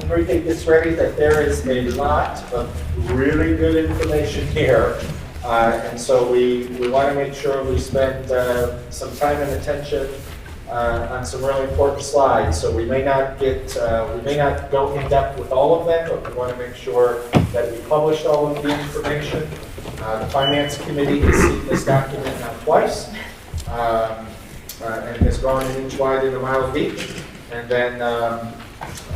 Enrique gets ready, that there is a lot of really good information here. And so we want to make sure we spend some time and attention on some really important slides. So we may not go in depth with all of them, but we want to make sure that we published all of the information. The Finance Committee has seen this document now twice, and has gone an inch wide and a mile deep. And then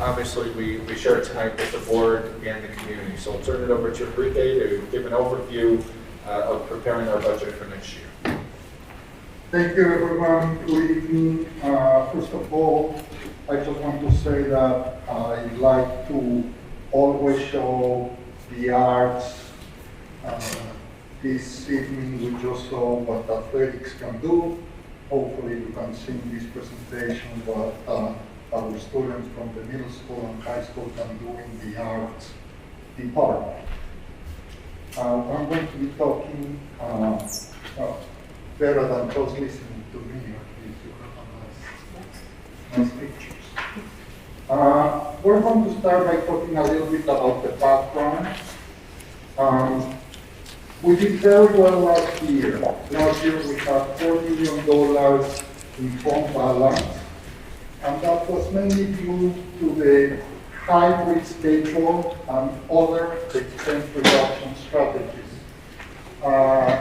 obviously we share it tonight with the board and the community. So I'll turn it over to Enrique to give an overview of preparing our budget for next year. Thank you, everyone. Good evening. First of all, I just want to say that I like to always show the arts. This evening we just saw what athletics can do. Hopefully you can see in this presentation what our students from the middle school and high school can do in the arts department. I'm going to be talking better than just listening to me, at least you have nice pictures. We're going to start by talking a little bit about the background. We did very well last year. Last year we had $4 million in fund balance, and that was mainly due to the hybrid schedule and other expense reduction strategies.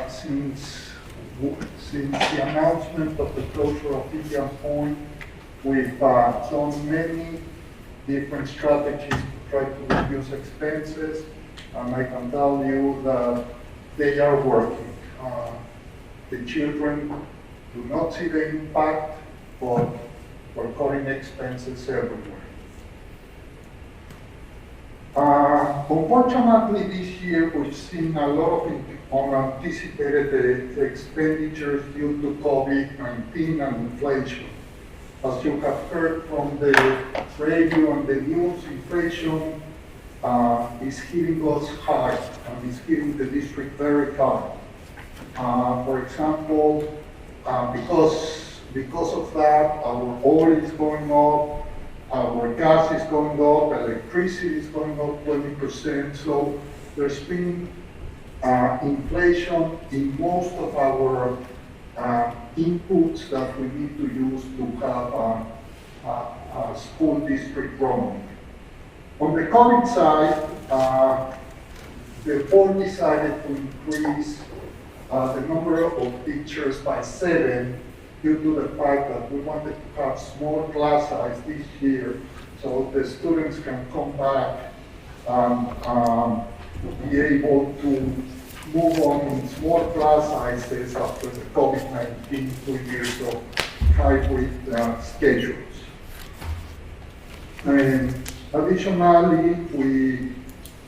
Since the announcement of the closure of Indian Point, we've done many different strategies to try to reduce expenses, and I can tell you that they are working. The children do not see the impact, but we're cutting expenses everywhere. Unfortunately, this year we've seen a lot of unanticipated expenditures due to COVID-19 and inflation. As you have heard from the radio and the news, inflation is hitting us hard and is hitting the district very hard. For example, because of that, our oil is going up, our gas is going up, electricity is going up 20%. So there's been inflation in most of our inputs that we need to use to have a school district running. On the COVID side, the board decided to increase the number of teachers by 7 due to the fact that we wanted to have small class size this year so the students can come back and be able to move on in small class sizes after the COVID-19 2 years of hybrid schedules. And additionally, we've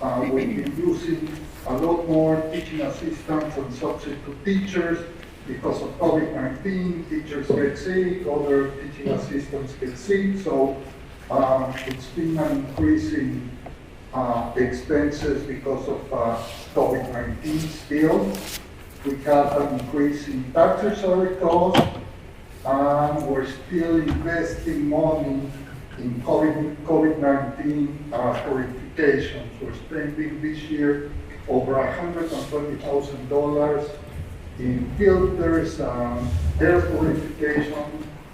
been using a lot more teaching assistants and substitute teachers. Because of COVID-19, teachers get sick, other teaching assistants get sick, so it's been an increase in expenses because of COVID-19 still. We have an increase in tax salary costs, and we're still investing money in COVID-19 purifications. We're spending this year over $120,000 in filters and air purification,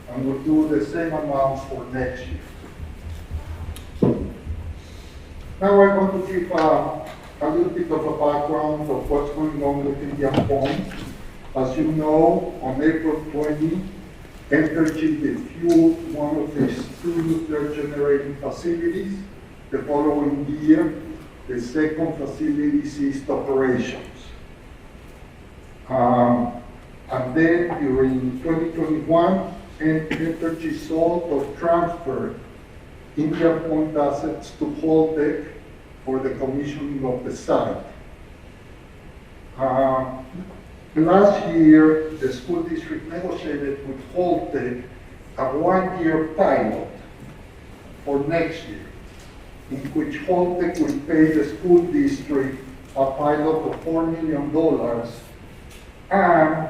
and we'll do the same amount for next year. Now I'm going to give a little bit of a background of what's going on with Indian Point. As you know, on April 20, Entergy defueled one of its 2 nuclear generating facilities. The following year, the second facility ceased operations. And then during 2021, Entergy sold or transferred Indian Point assets to Holtec for the commissioning of the site. Last year, the school district negotiated with Holtec a 1-year pilot for next year, in which Holtec will pay the school district a pilot of $4 million. And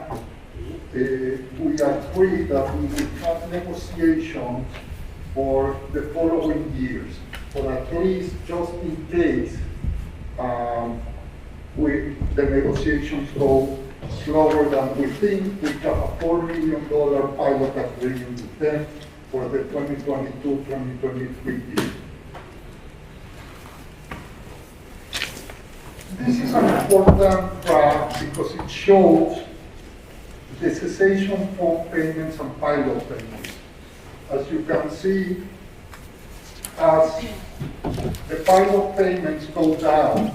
we agreed that we would have negotiations for the following years. But at least just in case the negotiations go slower than we think, we have a $4 million pilot agreement with them for the 2022-2023 year. This is an important graph because it shows the cessation fund payments and pilot payments. As you can see, as the pilot payments go down,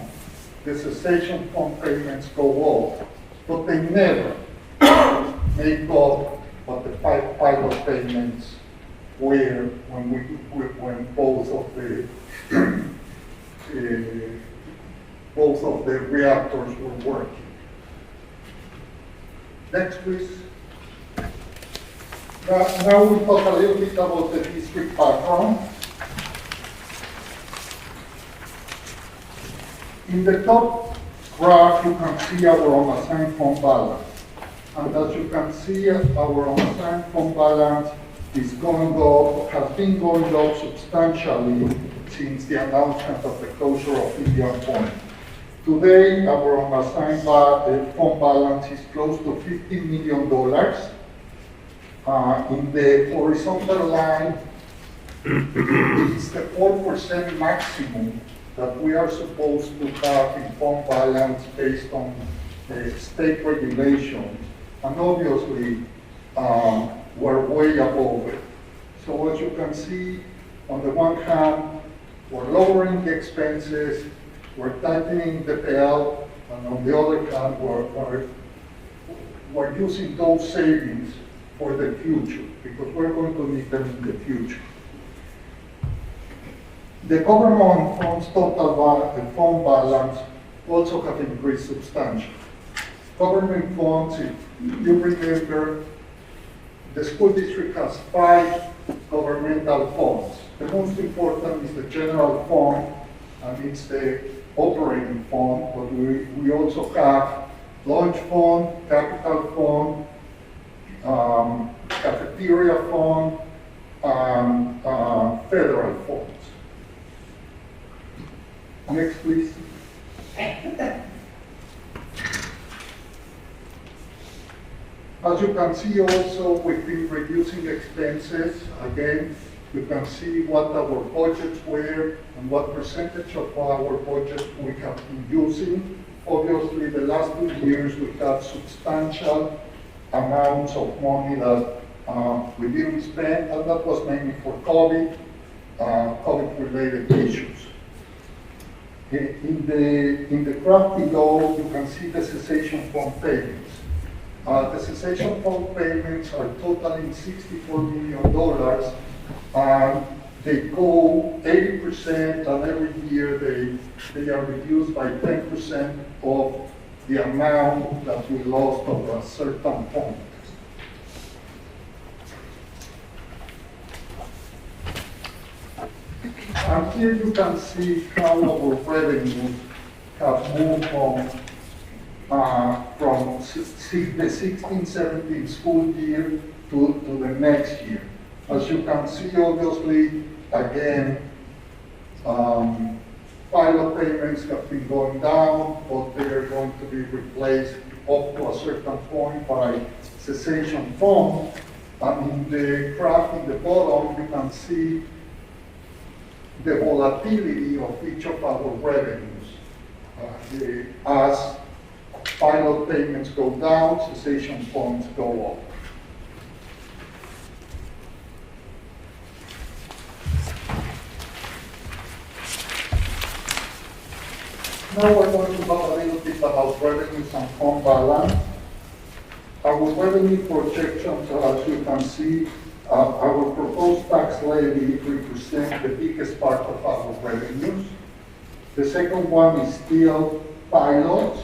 the cessation fund payments go up, but they never make up what the pilot payments were when both of the reactors were working. Next, please. Now we'll talk a little bit about the district background. In the top graph, you can see our unassigned fund balance. And as you can see, our unassigned fund balance is going up, has been going up substantially since the announcement of the closure of Indian Point. Today, our unassigned fund balance is close to $15 million. In the horizontal line, it's the 4% maximum that we are supposed to have in fund balance based on state regulations. And obviously, we're way above it. So as you can see, on the one hand, we're lowering the expenses, we're tightening the payout, and on the other hand, we're using those savings for the future, because we're going to need them in the future. The government funds total fund balance also have increased substantially. Government funds, if you remember, the school district has 5 governmental funds. The most important is the general fund, and it's the operating fund, but we also have lunch fund, capital fund, cafeteria fund, and federal funds. Next, please. As you can see also, we've been reducing expenses. Again, you can see what our budgets were and what percentage of our budget we have been using. Obviously, the last 2 years, we had substantial amounts of money that we didn't spend, and that was mainly for COVID-related issues. In the graph below, you can see the cessation fund payments. The cessation fund payments are totaling $64 million, and they go 80%, and every year they are reduced by 10% of the amount that we lost of a certain point. And here you can see how our revenues have moved from the 16-17 school year to the next year. As you can see, obviously, again, pilot payments have been going down, but they are going to be replaced up to a certain point by cessation fund. And in the graph in the bottom, you can see the volatility of each of our revenues. As pilot payments go down, cessation funds go up. Now we're going to talk a little bit about revenues and fund balance. Our revenue projections, as you can see, our proposed tax levy represents the biggest part of our revenues. The second one is still pilots,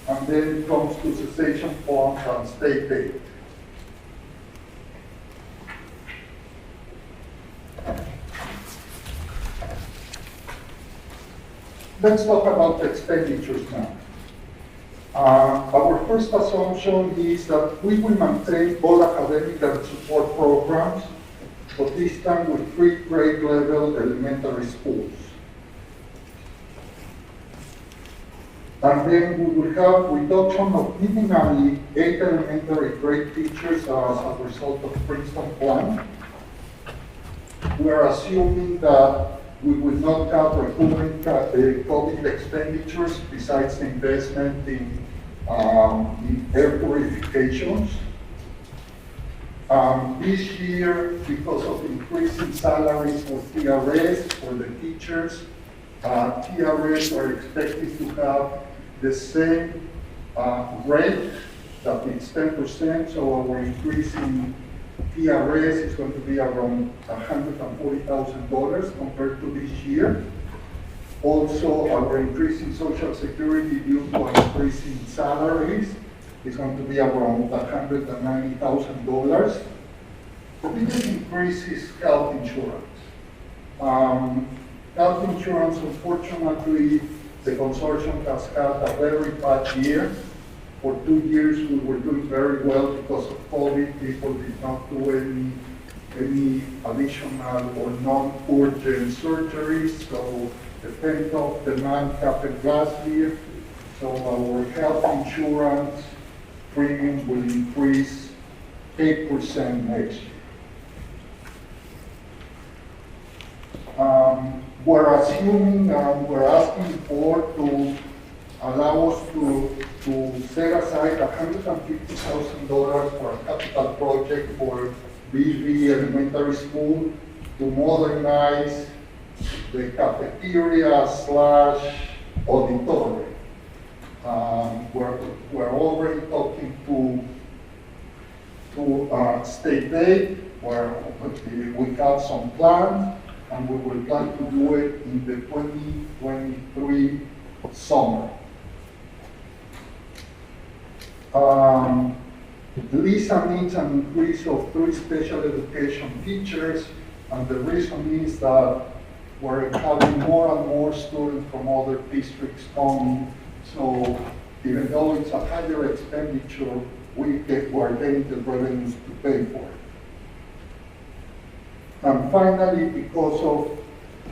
and then comes to cessation funds and state aid. Let's talk about expenditures now. Our first assumption is that we will maintain all academic and support programs but this time with 3 grade level elementary schools. And then we will have reduction of minimally 8 elementary grade teachers as a result of Princeton plan. We are assuming that we will not have recurring COVID expenditures besides the investment in air purifications. This year, because of increasing salaries for TRS, for the teachers, TRS are expected to have the same rate, that it's 10%, so our increase in TRS is going to be around $140,000 compared to this year. Also, our increase in Social Security due to an increase in salaries is going to be around $190,000. The biggest increase is health insurance. Health insurance, unfortunately, the consortium has had a very bad year. For 2 years, we were doing very well because of COVID. People did not do any additional or non-urgent surgeries, so the pent-up demand happened last year. So our health insurance premium will increase 8% next year. We're assuming, we're asking for to allow us to set aside $150,000 for a capital project for BV Elementary School to modernize the cafeteria / auditorium. We're already talking to state aid, where we have some plans, and we will plan to do it in the 2023 summer. Lisa needs an increase of 3 special education teachers, and the reason is that we're having more and more students from other districts coming, so even though it's a higher expenditure, we're getting the revenues to pay for it. And finally, because of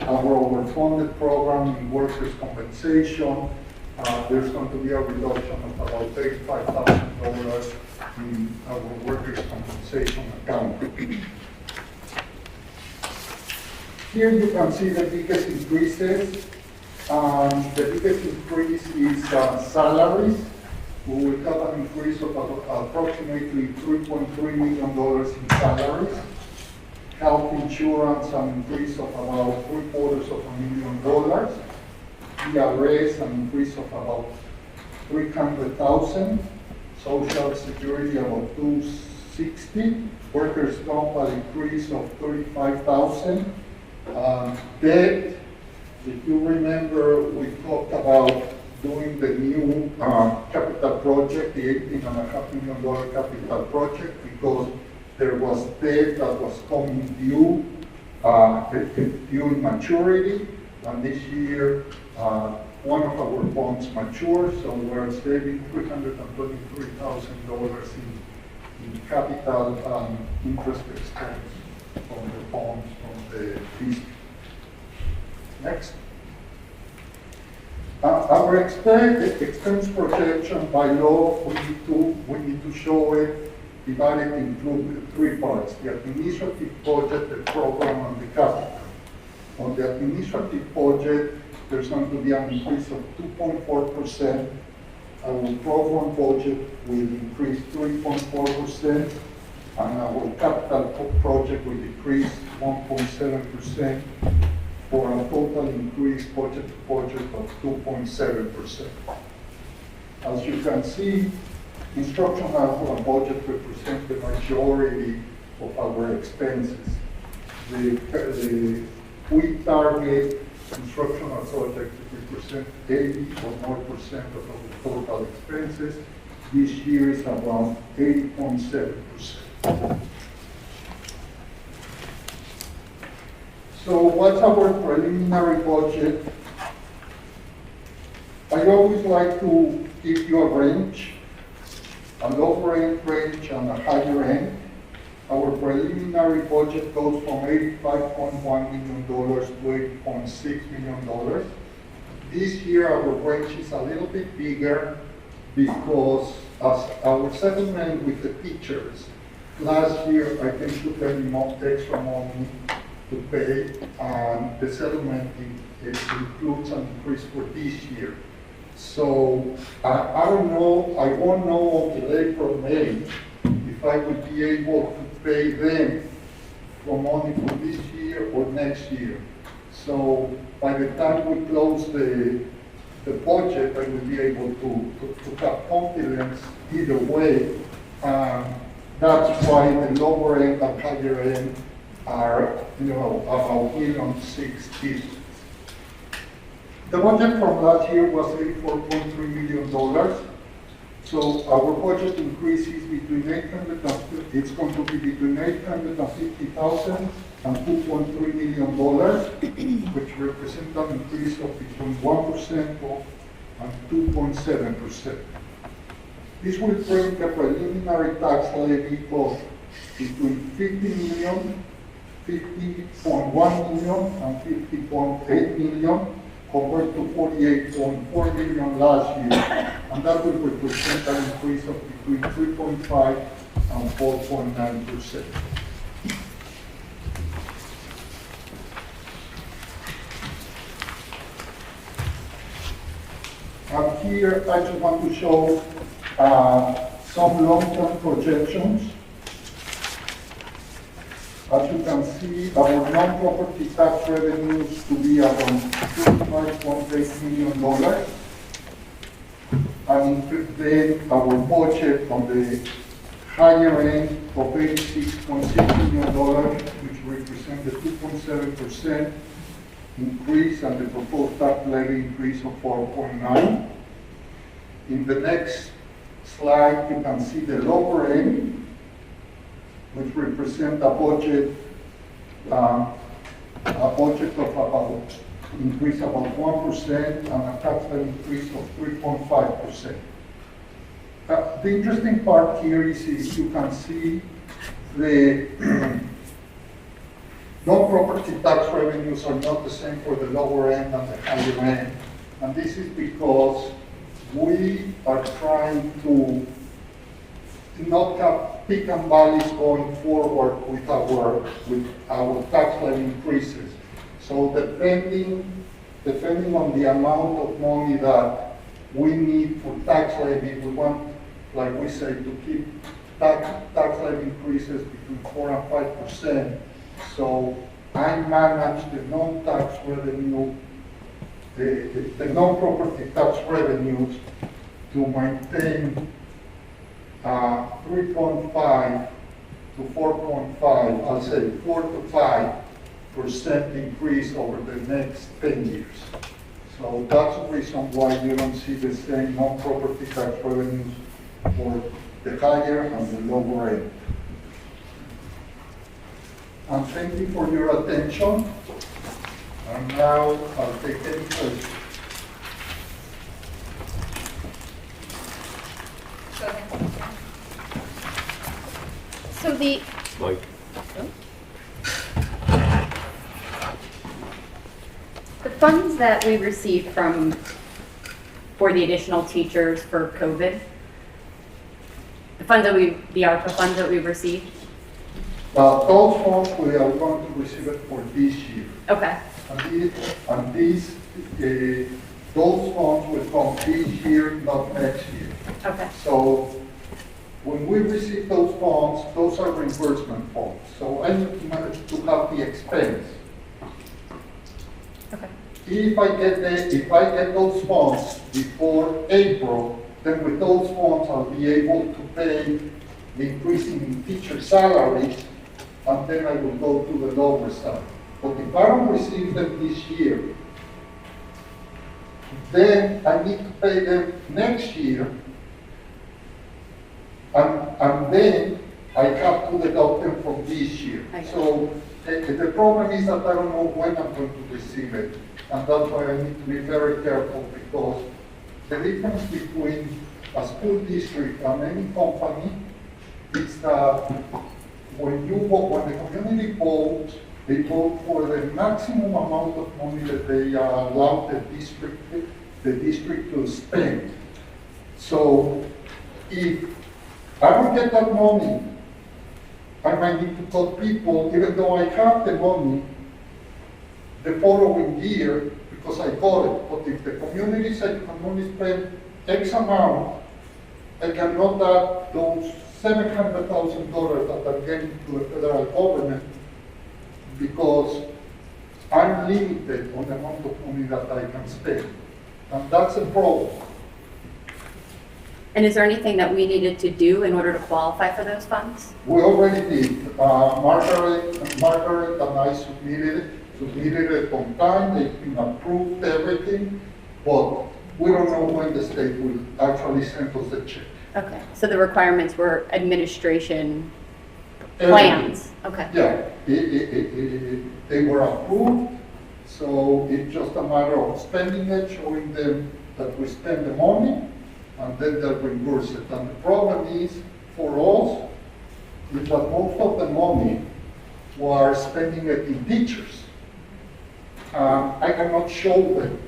our overfunded program in workers' compensation, there's going to be a reduction of about $35,000 in our workers' compensation account. Here you can see the biggest increases. The biggest increase is salaries. We will have an increase of approximately $3.3 million in salaries. Health insurance, an increase of about $750,000. TRS, an increase of about $300,000. Social Security, about $260,000. Workers' comp, an increase of $35,000. Debt, if you remember, we talked about doing the new capital project, the $18.5 million capital project, because there was debt that was coming due in maturity, and this year one of our bonds matured, so we're saving $323,000 in capital interest expense from the bonds from the district. Next. Our expense projection by law, we need to show it divided into 3 parts: the administrative budget, the program, and the capital. On the administrative budget, there's going to be an increase of 2.4%. Our program budget will increase 3.4%, and our capital project will decrease 1.7%, for a total increase budget of 2.7%. As you can see, instructional budget represents the majority of our expenses. We target instructional projects to represent 80 or more percent of our total expenses. This year is around 80.7%. So what's our preliminary budget? I always like to give you a range, a low range and a higher end. our preliminary budget goes from $85.1 million to $80.6 million. This year, our range is a little bit bigger because as our settlement with the teachers, last year I didn't put any more extra money to pay, and the settlement it includes an increase for this year. So I don't know, I won't know until April, May, if I would be able to pay them for money for this year or next year. So by the time we close the budget, I will be able to have confidence either way. That's why the lower end and higher end are, about $1.6 billion. The budget from last year was $84.3 million. So our budget increase is it's going to be between $850,000 and $2.3 million, which represents an increase of between 1% and 2.7%. This will bring the preliminary tax levy of between $50 million, $50.1 million, and $50.8 million, compared to $48.4 million last year, and that will represent an increase of between 3.5 and 4.9%. And here I just want to show some long-term projections. As you can see, our non-property tax revenues to be around $25.8 million. And then our budget on the higher end of $86.6 million, which represents a 2.7% increase and the proposed tax levy increase of 4.9%. In the next slide, you can see the lower end, which represent a budget of about increase about 1% and a tax levy increase of 3.5%. The interesting part here is you can see the non-property tax revenues are not the same for the lower end and the higher end, and this is because we are trying to not have peak and valleys going forward with our tax levy increases. So depending on the amount of money that we need for tax levy, we want, like we say, to keep tax levy increases between 4 and 5%. So I manage the non-tax revenue, the non-property tax revenues to maintain 3.5 to 4.5, I'll say 4 to 5% increase over the next 10 years. So that's the reason why you don't see the same non-property tax revenues for the higher and the lower end. And thank you for your attention. And now I'll take any questions. Go ahead. So the Mike. the funds that we received for the additional teachers for COVID, the ARPA funds that we received. Those funds we are going to receive it for this year. Okay. Those funds will come this year, not next year. Okay. So when we receive those funds, those are reimbursement funds. So I need to manage to have the expense. Okay. If I get those funds before April, then with those funds I'll be able to pay the increase in teacher salaries, and then I will go to the lower side. But if I don't receive them this year, then I need to pay them next year, and then I have to deduct them from this year. So the problem is that I don't know when I'm going to receive it, and that's why I need to be very careful, because the difference between a school district and any company is that when the community votes, they vote for the maximum amount of money that they allow the district to spend. So if I don't get that money, I might need to cut people, even though I have the money the following year because I got it. But if the community said I'm only spend X amount, I cannot add those $700,000 that are getting to the federal government because I'm limited on the amount of money that I can spend. And that's a problem. And is there anything that we needed to do in order to qualify for those funds? We already did. Margaret and I submitted it on time. They've been approved everything, but we don't know when the state will actually send us the check. Okay, so the requirements were administration Everything. plans? Okay. Yeah, they were approved, so it's just a matter of spending it, showing them that we spend the money, and then they'll reimburse it. And the problem is, for us, is that most of the money we're spending it in teachers. I cannot show them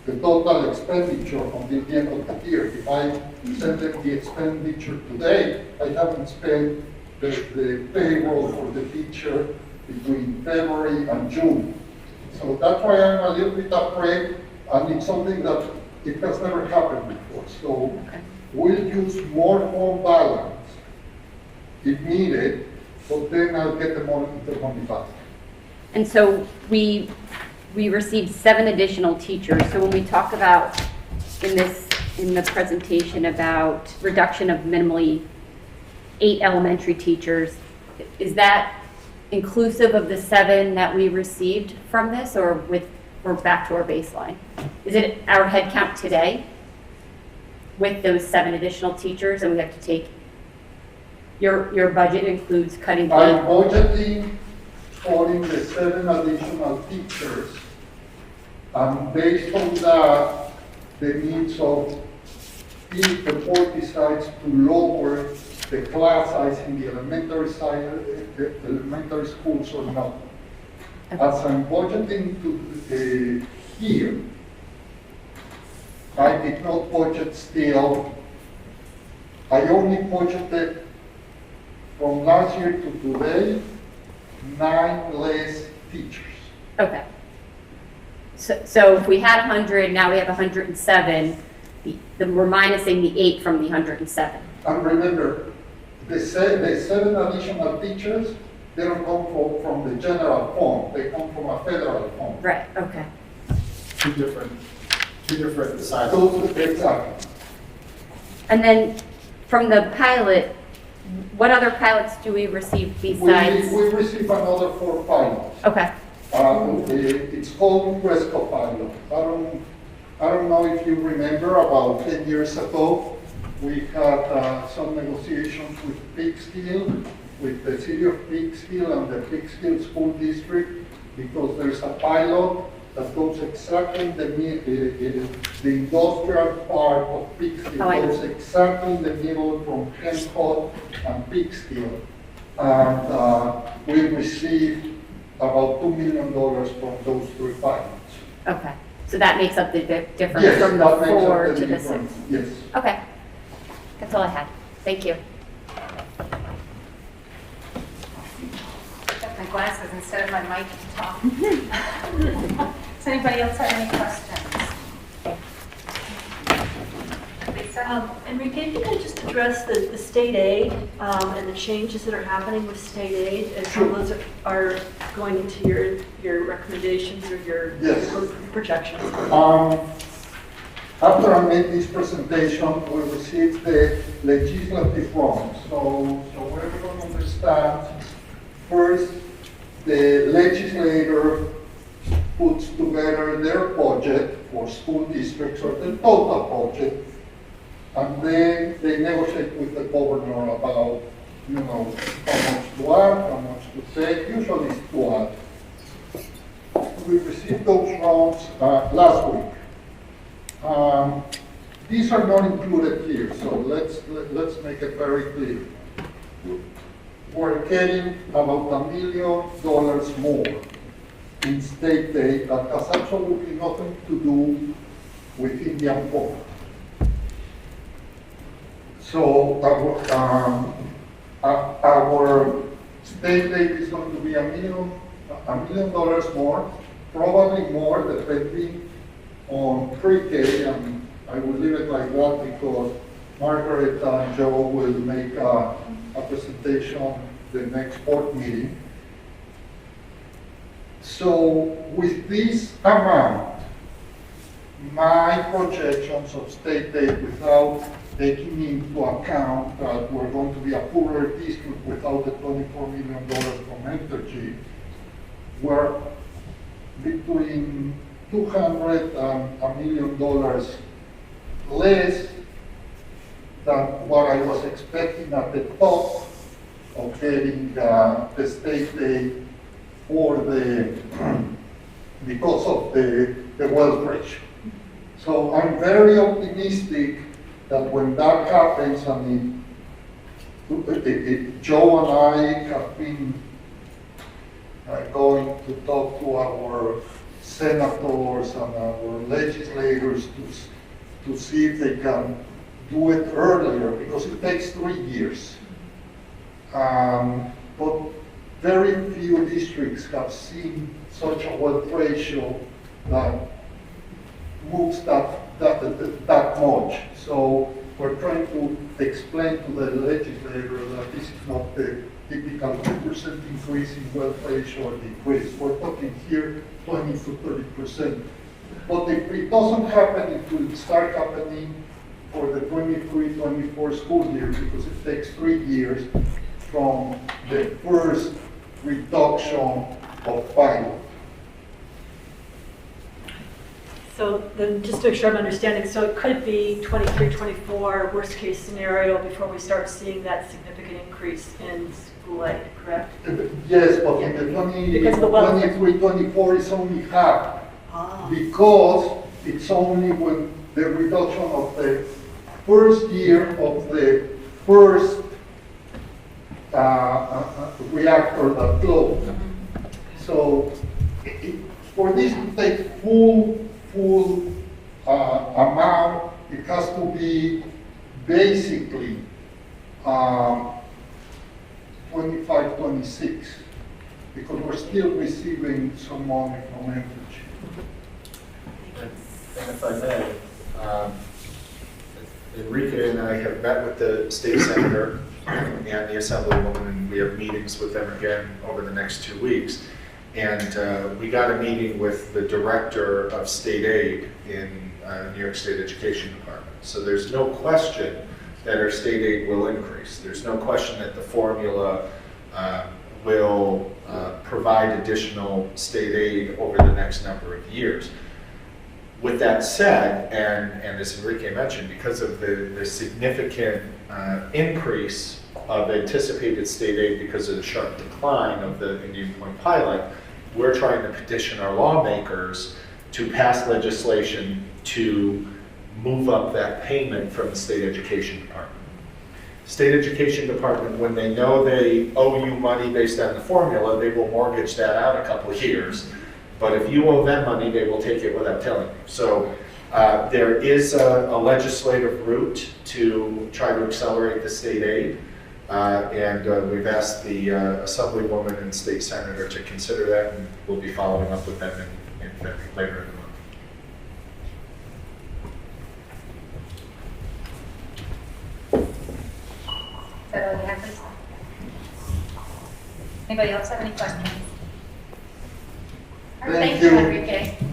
the total expenditure until the end of the year. If I send them the expenditure today, I haven't spent the payroll for the teacher between February and June. So that's why I'm a little bit afraid, and it's something that it has never happened before. So we'll use more fund balance if needed, but then I'll get the money back. And so we received 7 additional teachers. So when we talk about in the presentation about reduction of minimally 8 elementary teachers, is that inclusive of the 7 that we received from this, or we're back to our baseline? Is it our head count today with those 7 additional teachers, and we have to take, your budget includes cutting? I'm budgeting calling the 7 additional teachers, and based on that, the needs of if the board decides to lower the class size in the elementary schools or not. As I'm budgeting to here, I did not budget still. I only budgeted from last year to today 9 less teachers. Okay. So if we had 100, now we have 107, we're minusing the 8 from the 107. And remember, the 7 additional teachers, they don't come from the general fund, they come from a federal fund. Right, okay. Two different sizes. Those, exactly. And then from the pilot, what other pilots do we receive besides? We receive another 4 pilots. Okay, It's called Rescue Pilot. I don't know if you remember, about 10 years ago, we had some negotiations with Peekskill, with the city of Peekskill and the Peekskill School District, because there's a pilot that goes exactly in the industrial part of Peekskill, goes exactly in the middle from Hancock and Peekskill. And we received about $2 million from those 3 pilots. okay. So that makes up the difference Yes, from the that makes up 4 the to the difference. 6? Yes. Okay. That's all I had. Thank you. Got my glasses instead of my mic to talk. Does anybody else have any questions? Lisa? Enrique, if you could just address the state aid and the changes that are happening with state aid, and how those are going into your recommendations or your Yes. projections. After I made this presentation, we received the legislative run. So everyone understands, first, the legislator puts together their budget for school districts or the total budget, and then they negotiate with the governor about, how much to add, how much to take, usually it's to add. We received those rounds last week. These are not included here, so let's make it very clear. we're getting about $1 million more in state aid that has absolutely nothing to do with Indian poor. So our state aid is going to be $1 million more, probably more depending on pre-K, and I will leave it like that because Margaret and Joe will make a presentation the next board meeting. So with this amount, my projections of state aid without taking into account that we're going to be a poorer district without the $24 million from energy, were between $200 and $1 million less than what I was expecting at the top of getting the state aid for because of the wealth ratio. So I'm very optimistic that when that happens, and Joe and I have been going to talk to our senators and our legislators to see if they can do it earlier, because it takes 3 years. But very few districts have seen such a wealth ratio that moves that much. So we're trying to explain to the legislator that this is not the typical 2% increase in wealth ratio or decrease. We're talking here 20 to 30%. But if it doesn't happen, it will start happening for the 23-24 school year, because it takes 3 years from the first reduction of pilot. So then, just to make sure I'm understanding, so it could be 23, 24, worst case scenario, before we start seeing that significant increase in school aid, correct? Yes, but in the Because of the wealth. 23, 24 is only half, Ah. because it's only when the reduction of the first year of the first reactor that closed. So for this to take full amount, it has to be basically 25, 26, because we're still receiving some money from energy. And if I may, Enrique and I have met with the state senator and the assemblywoman, and we have meetings with them again over the next 2 weeks. And we got a meeting with the director of state aid in New York State Education Department. So there's no question that our state aid will increase. There's no question that the formula will provide additional state aid over the next number of years. With that said, and as Enrique mentioned, because of the significant increase of anticipated state aid because of the sharp decline of the Indian Point pilot, we're trying to petition our lawmakers to pass legislation to move up that payment from the state education department. State education department, when they know they owe you money based on the formula, they will mortgage that out a couple of years. But if you owe them money, they will take it without telling you. So there is a legislative route to try to accelerate the state aid. And we've asked the Assemblywoman and State Senator to consider that, and we'll be following up with them later in the month. Is that all you have, Lisa? Anybody else have any questions? All right, Thank thank you, you. Enrique.